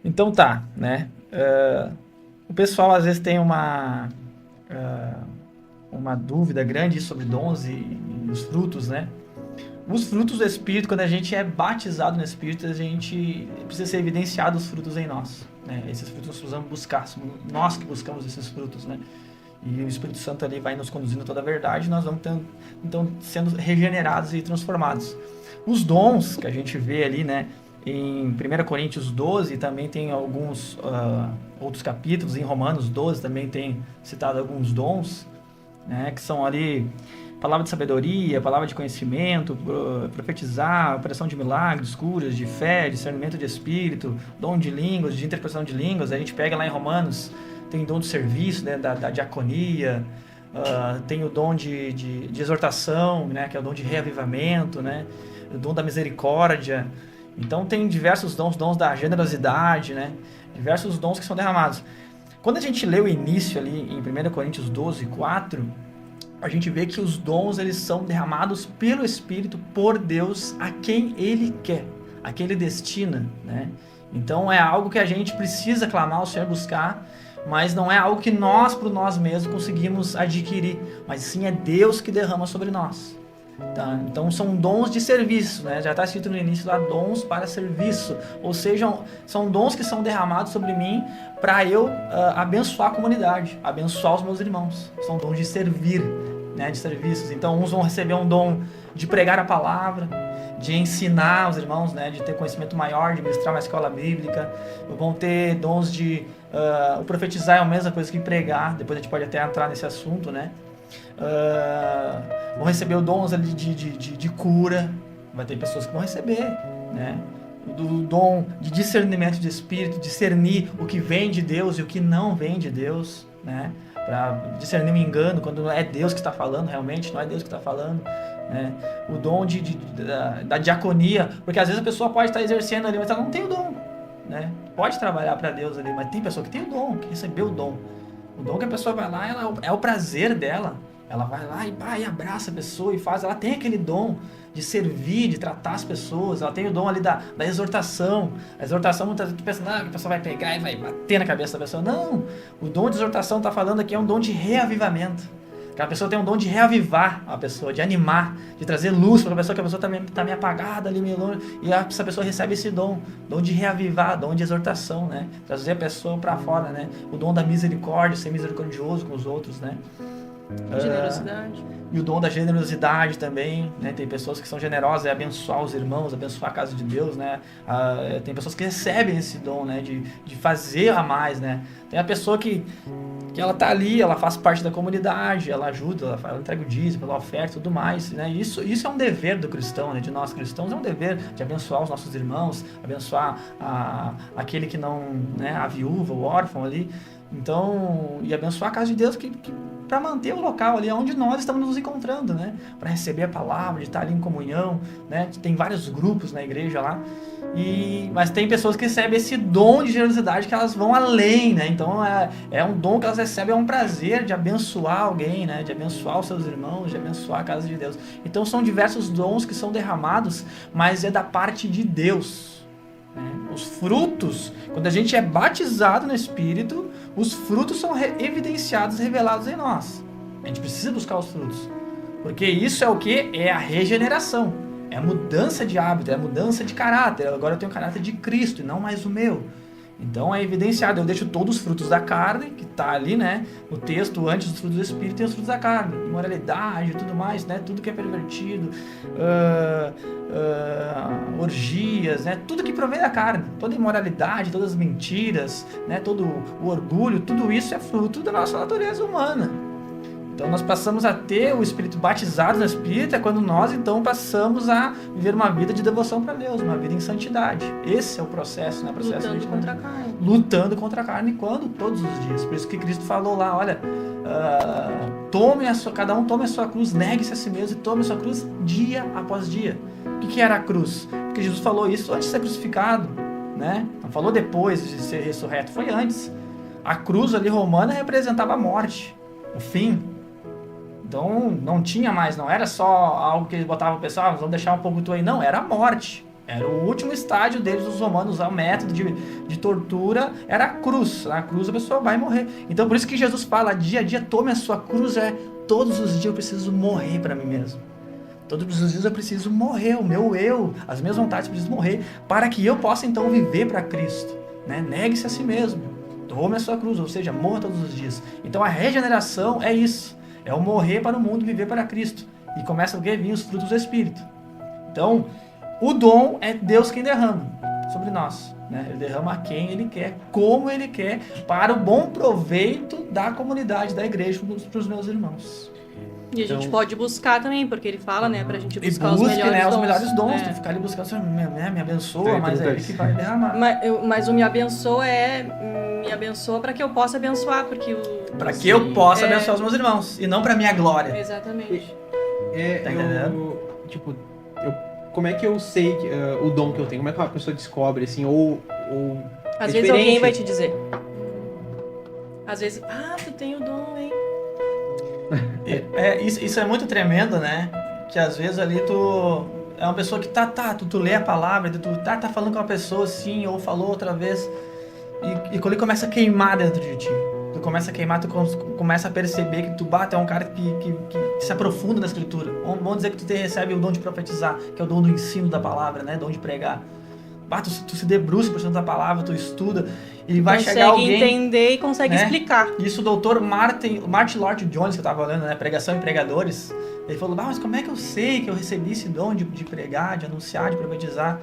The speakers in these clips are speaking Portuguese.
Então tá, né? O pessoal às vezes tem uma dúvida grande sobre dons e os frutos, né? Os frutos do Espírito, quando a gente é batizado no Espírito, a gente precisa ser evidenciado os frutos em nós, né? Esses frutos nós precisamos buscar, somos nós que buscamos esses frutos, né? E o Espírito Santo ali vai nos conduzindo a toda a verdade, nós vamos então sendo regenerados e transformados. Os dons que a gente vê ali, né? Em 1 Coríntios 12 também tem alguns outros capítulos, em Romanos 12 também tem citado alguns dons, né? Que são ali palavra de sabedoria, palavra de conhecimento, profetizar, operação de milagres, curas, de fé, discernimento de espírito, dom de línguas, de interpretação de línguas. A gente pega lá em Romanos, tem dom de serviço, né, da diaconia, tem o dom de exortação, né, que é o dom de reavivamento, né, o dom da misericórdia. Então tem diversos dons da generosidade, né, diversos dons que são derramados. Quando a gente lê o início ali em 1 Coríntios 12, 4, a gente vê que os dons eles são derramados pelo Espírito por Deus a quem Ele quer, a quem Ele destina, né? Então é algo que a gente precisa clamar ao Senhor, buscar, mas não é algo que nós por nós mesmos conseguimos adquirir, mas sim é Deus que derrama sobre nós. Tá? Então são dons de serviço, né? Já está escrito no início lá, dons para serviço, ou seja, são dons que são derramados sobre mim para eu abençoar a comunidade, abençoar os meus irmãos. São dons de servir, né? De serviços. Então uns vão receber um dom de pregar a palavra, de ensinar os irmãos, né? De ter conhecimento maior, de ministrar uma escola bíblica, vão ter dons de o profetizar é a mesma coisa que pregar, depois a gente pode até entrar nesse assunto, né? Vão receber dons ali de cura, vai ter pessoas que vão receber, né? Do dom de discernimento de espírito, discernir o que vem de Deus e o que não vem de Deus, né? Para discernir o engano, quando não é Deus que está falando, realmente não é Deus que está falando, né? O dom da diaconia, porque às vezes a pessoa pode estar exercendo ali, mas ela não tem o dom, né? Pode trabalhar para Deus ali, mas tem pessoa que tem o dom, que recebeu o dom. O dom que a pessoa vai lá, é o prazer dela. Ela vai lá e abraça a pessoa e faz. Ela tem aquele dom de servir, de tratar as pessoas. Ela tem o dom ali da exortação. A exortação, muitas vezes, tu pensa, que a pessoa vai pegar e vai bater na cabeça da pessoa. Não! O dom de exortação está falando aqui é um dom de reavivamento. Que a pessoa tem um dom de reavivar a pessoa, de animar, de trazer luz para a pessoa, que a pessoa está meio apagada ali, meio longe, e essa pessoa recebe esse dom de reavivar, dom de exortação, né? Trazer a pessoa para fora, né? O dom da misericórdia, ser misericordioso com os outros, né? Generosidade. E o dom da generosidade também, né? Tem pessoas que são generosas, é abençoar os irmãos, abençoar a casa de Deus, né? Tem pessoas que recebem esse dom, né? De fazer a mais, né? Tem a pessoa que ela tá ali, ela faz parte da comunidade, ela ajuda, ela entrega o dízimo, ela oferta e tudo mais, né? Isso é um dever do cristão, né? De nós cristãos é um dever de abençoar os nossos irmãos, abençoar aquele que não, né? A viúva, o órfão ali. Então, e abençoar a casa de Deus para manter o local ali onde nós estamos nos encontrando, né? Para receber a palavra, de estar ali em comunhão, né? Tem vários grupos na igreja lá. Mas tem pessoas que recebem esse dom de generosidade que elas vão além, né? Então é um dom que elas recebem, é um prazer de abençoar alguém, né? De abençoar os seus irmãos, de abençoar a casa de Deus. Então são diversos dons que são derramados, mas é da parte de Deus. Os frutos, quando a gente é batizado no Espírito, os frutos são evidenciados, revelados em nós. A gente precisa buscar os frutos, porque isso é o que? É a regeneração, é a mudança de hábito, é a mudança de caráter. Agora eu tenho o caráter de Cristo e não mais o meu. Então é evidenciado, eu deixo todos os frutos da carne, que está ali, né, no texto, antes dos frutos do Espírito, tem os frutos da carne, imoralidade e tudo mais, né, tudo que é pervertido, orgias, né, tudo que provém da carne, toda imoralidade, todas as mentiras, né, todo o orgulho, tudo isso é fruto da nossa natureza humana. Então nós passamos a ter o Espírito batizado no Espírito, é quando nós então passamos a viver uma vida de devoção para Deus, uma vida em santidade. Esse é o processo, né? Lutando contra a carne. Lutando contra a carne, quando? Todos os dias. Por isso que Cristo falou lá, olha, cada um tome a sua cruz, negue-se a si mesmo e tome a sua cruz dia após dia. O que era a cruz? Porque Jesus falou isso antes de ser crucificado, né? Não falou depois de ser ressurreto, foi antes. A cruz ali romana representava a morte, o fim. Então não tinha mais, não era só algo que eles botavam o pessoal, vamos deixar um pouco tu aí, não, era a morte. Era o último estágio deles, os romanos, o método de tortura era a cruz. Na cruz a pessoa vai morrer. Então por isso que Jesus fala, dia a dia tome a sua cruz, todos os dias eu preciso morrer para mim mesmo. Todos os dias eu preciso morrer, o meu eu, as minhas vontades precisam morrer, para que eu possa então viver para Cristo. Né? Negue-se a si mesmo, tome a sua cruz, ou seja, morra todos os dias. Então a regeneração é isso, é o morrer para o mundo e viver para Cristo. E começa a vir os frutos do Espírito. Então, o dom é Deus quem derrama sobre nós. Né? Ele derrama a quem Ele quer, como Ele quer, para o bom proveito da comunidade, da igreja, para os meus irmãos. E a gente pode buscar também, porque ele fala, né, pra gente buscar busque, os melhores né, dons. os melhores dons, tu ficar ali buscando, me abençoa, mas é Ele que vai derramar. Mas o me abençoa me abençoa para que eu possa abençoar, porque para que eu possa abençoar os meus irmãos, e não para minha glória. Exatamente. Tá entendendo? Como é que eu sei o dom que eu tenho? Como é que uma pessoa descobre, assim, ou Às é vezes diferente? alguém vai te dizer. Às vezes, tu tem o dom, hein? Isso é muito tremendo, né? Que às vezes ali tu é uma pessoa que tu lê a palavra, tu tá falando com uma pessoa assim, ou falou outra vez, e quando ele começa a queimar dentro de ti. Tu começa a queimar, tu começa a perceber que tu é um cara que se aprofunda na escritura. Vamos dizer que tu recebe o dom de profetizar, que é o dom do ensino da palavra, né? Dom de pregar. Tu se debruça por cima da palavra, tu estuda, e vai chegar alguém... Consegue entender e consegue explicar. Isso o doutor Martin Lloyd Jones, que eu tava falando, né? Pregação e Pregadores, ele falou, mas como é que eu sei que eu recebi esse dom de pregar, de anunciar, de profetizar?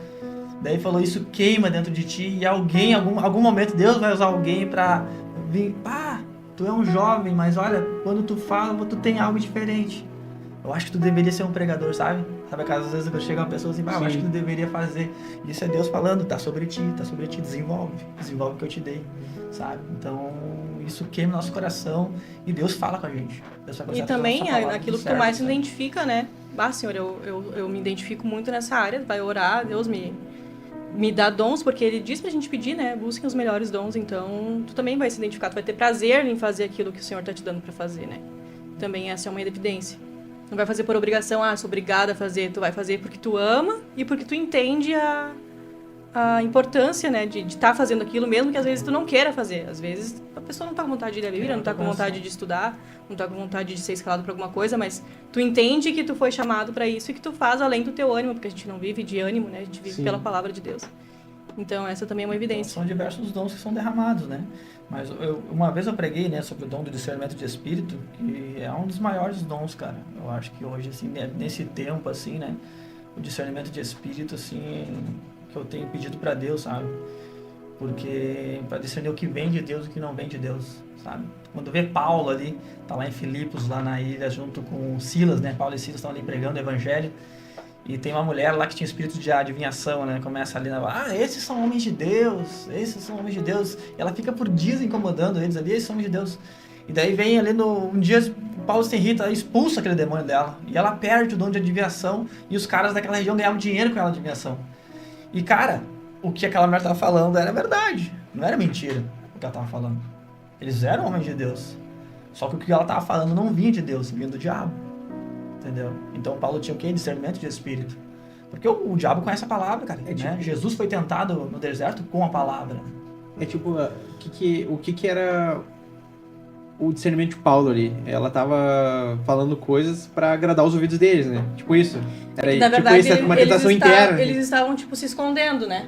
Daí ele falou, isso queima dentro de ti, e alguém, em algum momento, Deus vai usar alguém pra vir, tu é um jovem, mas olha, quando tu fala, tu tem algo diferente. Eu acho que tu deveria ser um pregador, sabe? Sabe, às vezes eu chego uma pessoa assim, eu acho que tu deveria fazer. Isso é Deus falando, tá sobre ti, desenvolve o que eu te dei, sabe? Então, isso queima nosso coração e Deus fala com a gente. E também aquilo que tu mais se identifica, né? Senhor, eu me identifico muito nessa área, vai orar, Deus me dá dons, porque ele diz pra gente pedir, né? Busquem os melhores dons, então tu também vai se identificar, tu vai ter prazer em fazer aquilo que o Senhor tá te dando pra fazer, né? Também essa é uma evidência. Não vai fazer por obrigação, sou obrigada a fazer. Tu vai fazer porque tu ama e porque tu entende a importância, né, de estar fazendo aquilo, mesmo que às vezes tu não queira fazer. Às vezes a pessoa não tá com vontade de ler a Bíblia, não tá com vontade de estudar, não tá com vontade de ser escalado pra alguma coisa, mas tu entende que tu foi chamado pra isso e que tu faz além do teu ânimo, porque a gente não vive de ânimo, né, a gente vive pela palavra de Deus. Então essa também é uma evidência. São diversos dons que são derramados, né? Mas uma vez eu preguei, né, sobre o dom do discernimento de espírito, que é um dos maiores dons, cara. Eu acho que hoje, assim, nesse tempo, assim, né, o discernimento de espírito, assim, que eu tenho pedido para Deus, sabe? Porque para discernir o que vem de Deus e o que não vem de Deus, sabe? Quando vê Paulo ali, tá lá em Filipos, lá na ilha, junto com Silas, né? Paulo e Silas estão ali pregando o evangelho. E tem uma mulher lá que tinha espírito de adivinhação, né? Começa ali, esses são homens de Deus, esses são homens de Deus. E ela fica por dias incomodando eles ali, esses são homens de Deus. E daí vem ali, um dia, Paulo se irrita, expulsa aquele demônio dela. E ela perde o dom de adivinhação, e os caras daquela região ganhavam dinheiro com aquela adivinhação. E cara, o que aquela mulher estava falando era verdade, não era mentira o que ela estava falando. Eles eram homens de Deus. Só que o que ela estava falando não vinha de Deus, vinha do diabo. Entendeu? Então Paulo tinha o quê? Discernimento de espírito. Porque o diabo conhece a palavra, cara. Né? Jesus foi tentado no deserto com a palavra. É tipo, o que era o discernimento de Paulo ali? Ela tava falando coisas pra agradar os ouvidos deles, né? Tipo isso. Era Na verdade, isso, uma tentação interna. Eles estavam, tipo, se escondendo, né?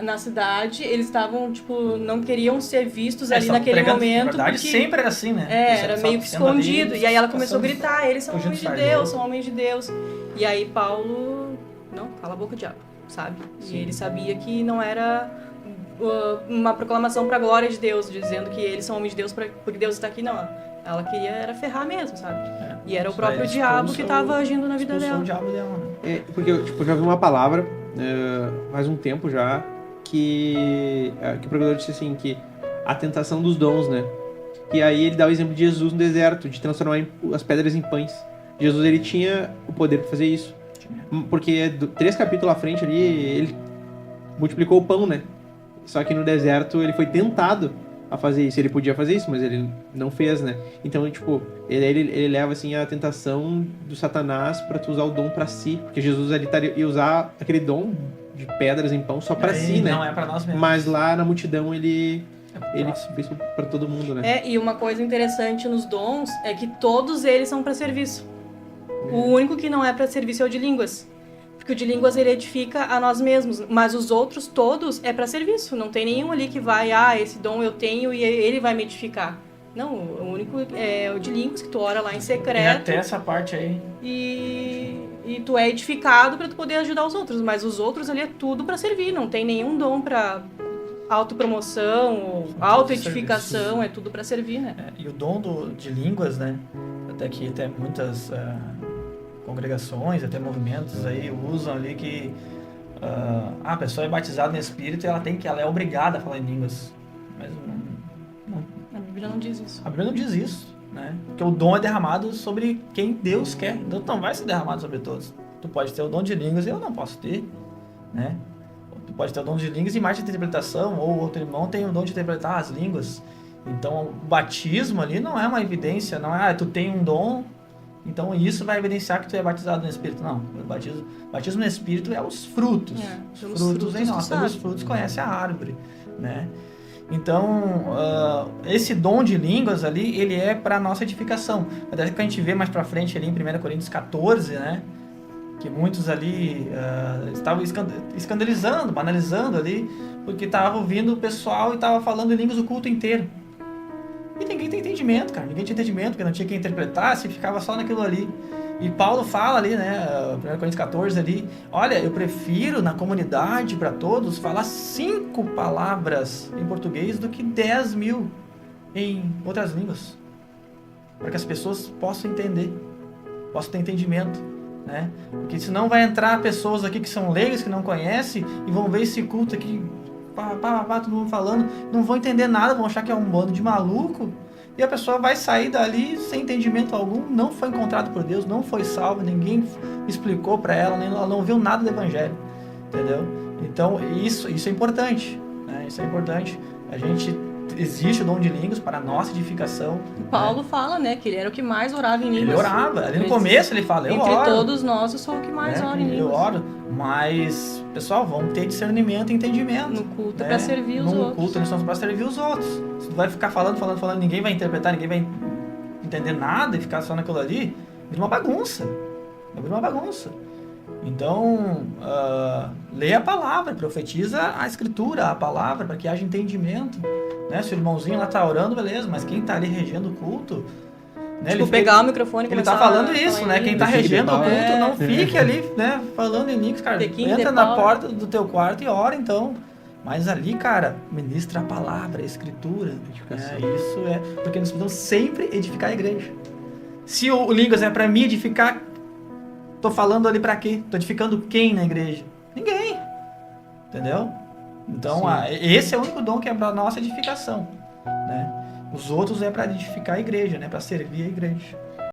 Na cidade, eles estavam, tipo, não queriam ser vistos ali naquele momento. Na verdade, porque sempre era assim, né? Era meio que escondido. Ali, e aí ela começou a gritar, eles são homens de Deus, Deus, são homens de Deus. E aí Paulo, não, cala a boca, diabo, sabe? Sim. E ele sabia que não era uma proclamação pra glória de Deus, dizendo que eles são homens de Deus porque Deus está aqui, não. Ela queria era ferrar mesmo, sabe? E era o próprio diabo que estava agindo na vida dela. O diabo dela, né? Porque eu já vi uma palavra faz um tempo já que o pregador disse assim, que a tentação dos dons, né? E aí ele dá o exemplo de Jesus no deserto, de transformar as pedras em pães. Jesus, ele tinha o poder para fazer isso. Porque 3 capítulos à frente ali, ele multiplicou o pão, né? Só que no deserto ele foi tentado a fazer isso. Ele podia fazer isso, mas ele não fez, né? Então, tipo, ele leva, assim, a tentação do Satanás pra tu usar o dom pra si. Porque Jesus ali ia usar aquele dom de pedras em pão só pra si, né? Não é pra nós mesmos. Mas lá na multidão ele próximo. fez pra todo mundo, né? E uma coisa interessante nos dons é que todos eles são pra serviço. O único que não é pra serviço é o de línguas. Porque o de línguas ele edifica a nós mesmos, mas os outros todos é pra serviço. Não tem nenhum ali que vai, esse dom eu tenho e ele vai me edificar. Não, o único é o de línguas, que tu ora lá em E secreto. até essa parte aí. E tu é edificado pra tu poder ajudar os outros. Mas os outros ali é tudo pra servir. Não tem nenhum dom pra autopromoção ou autoedificação. É tudo pra servir, né? E o dom de línguas, né? Até que até muitas congregações, até movimentos aí usam ali que a pessoa é batizada no Espírito e ela é obrigada a falar em línguas. Mas A Bíblia não diz isso. a Bíblia não diz isso, né? Porque o dom é derramado sobre quem Deus quer. Então não vai ser derramado sobre todos. Tu pode ter o dom de línguas e eu não posso ter, né? Tu pode ter o dom de línguas e mais de interpretação, ou outro irmão tem o dom de interpretar as línguas. Então o batismo ali não é uma evidência, não é tu tem um dom, então isso vai evidenciar que tu é batizado no Espírito. Não, o batismo no Espírito é os frutos. Os frutos em nós. Pelos frutos conhece a árvore, né? Então, esse dom de línguas ali, ele é para nossa edificação. Até que a gente vê mais para frente ali em 1 Coríntios 14, né? Que muitos ali estavam escandalizando, banalizando ali, porque estavam ouvindo o pessoal e estavam falando em línguas o culto inteiro. E ninguém tem entendimento, cara. Ninguém tinha entendimento, porque não tinha quem interpretasse, ficava só naquilo ali. E Paulo fala ali, né, 1 Coríntios 14 ali, olha, eu prefiro na comunidade, para todos, falar 5 palavras em português do que 10.000 em outras línguas. Para que as pessoas possam entender, possam ter entendimento, né? Porque senão vai entrar pessoas aqui que são leigas, que não conhecem, e vão ver esse culto aqui, todo mundo falando, não vão entender nada, vão achar que é um bando de maluco, e a pessoa vai sair dali sem entendimento algum, não foi encontrado por Deus, não foi salvo, ninguém explicou para ela, ela não viu nada do Evangelho, entendeu? Então isso é importante, né? Isso é importante. Existe o dom de línguas para a nossa edificação. O Paulo fala, né, que ele era o que mais orava em línguas. Ele orava, ali no começo ele fala, eu oro. Entre todos nós, eu sou o que mais ora em línguas. Eu oro, mas, pessoal, vamos ter discernimento e entendimento. No culto é para servir os outros. No culto nós somos para servir os outros. Se tu vai ficar falando, ninguém vai interpretar, ninguém vai entender nada e ficar só naquilo ali, vira uma bagunça. Então, leia a palavra, profetiza a escritura, a palavra, para que haja entendimento, né? Se o irmãozinho lá tá orando, beleza, mas quem tá ali regendo o culto, né? Tipo, pegar o microfone e ele tá falando isso, né? Quem tá regendo o culto, não fique ali, né, falando em línguas, cara. Entra na porta do teu quarto e ora, então. Mas ali, cara, ministra a palavra, a escritura. Isso é, porque nós precisamos sempre edificar a igreja. Se o línguas é para me edificar, tô falando ali pra quê? Tô edificando quem na igreja? Ninguém. Entendeu? Então, esse é o único dom que é pra nossa edificação, né? Os outros é para edificar a igreja, né? Para servir a igreja.